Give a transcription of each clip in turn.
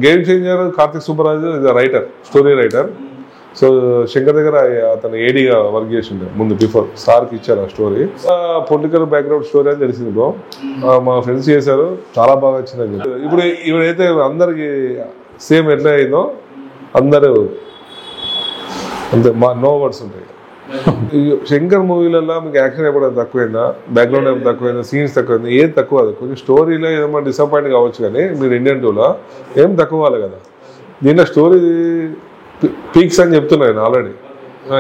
Game changer Karthik Subbaraju is writer, story writer. So Shankar దగ్గర అతను ఏడీగా work చేసిండే ముందు, బిఫోర్ సార్కి ఇచ్చారు ఆ స్టోరీ. పొలిటికల్ బ్యాక్గ్రౌండ్ స్టోరీ అని తెలిసింది బ్రో. మా ఫ్రెండ్స్ చేశారు, చాలా బాగా వచ్చిందని చెప్పి. ఇప్పుడు ఇప్పుడైతే అందరికి సేమ్ ఎట్లా అయిందో అందరూ అంతే, నో వర్డ్స్ ఉంటాయి. శంకర్ మూవీలలో మీకు యాక్షన్ ఎప్పుడైనా తక్కువైందా, బ్యాక్గ్రౌండ్ ఏమైనా తక్కువైందా, సీన్స్ తక్కువైందా? ఏం తక్కువ అది, కొంచెం స్టోరీలో ఏదైనా డిసప్పాయింట్ కావచ్చు, కానీ మీరు ఇండియన్ టూలో ఏం తక్కువ కావాలి కదా. దీంట్లో స్టోరీ పీక్స్ అని చెప్తున్నాను ఆల్రెడీ.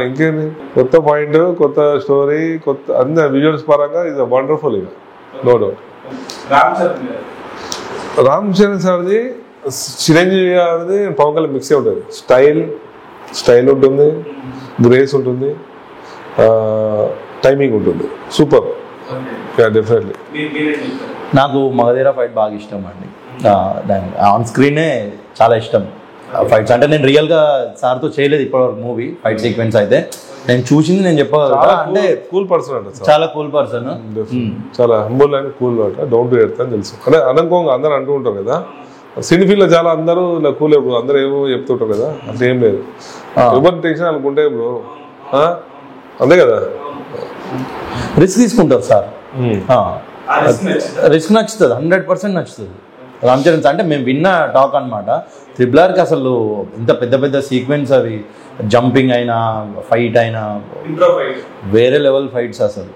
ఇంకేంది, కొత్త పాయింట్, కొత్త స్టోరీ, కొత్త అన్ని విజువల్స్ పరంగా ఇది వండర్ఫుల్. ఇక నో డౌట్. రామ్ చరణ్ సార్ది, చిరంజీవి గారిది, పవన్ కళ్యాణ్ మిక్సే ఉంటుంది. స్టైల్ ఉంటుంది, గ్రేస్ ఉంటుంది, టైమింగ్ ఉంటుంది. Super, definitely. నాకు మగధీర ఫైట్ బాగా ఇష్టం అండి. ఆన్ స్క్రీనే చాలా ఇష్టం ఫైట్స్. అంటే నేను రియల్గా సార్తో చేయలేదు ఇప్పటివరకు మూవీ ఫైట్ సీక్వెన్స్. అయితే నేను చూసింది నేను చెప్పగలను. అంటే కూల్ పర్సన్ అంట, చాలా కూల్ పర్సన్, చాలా హంబుల్ అండ్ కూల్ అంట, డౌన్ టు ఎర్త్ అని తెలుసు. అంటే అనుకోంగా అందరూ అంటూ ఉంటారు కదా, సినీ ఫీల్డ్లో చాలా అందరూ ఇలా కూల్, బ్రో అందరూ ఏమో చెప్తుంటారు కదా, అంటే ఏం లేదు. ఎవరి టెన్షన్ అనుకుంటే బ్రో, అంతే కదా. రిస్క్ తీసుకుంటారు సార్, రిస్క్ నచ్చుతుంది, 100% నచ్చుతుంది రామ్ చరణ్. అంటే మేము విన్న టాక్ అనమాట. త్రిబుల్ అసలు ఇంత పెద్ద పెద్ద సీక్వెన్స్, అవి జంపింగ్ అయినా, ఫైట్ అయినా వేరే లెవెల్ ఫైట్స్ అసలు.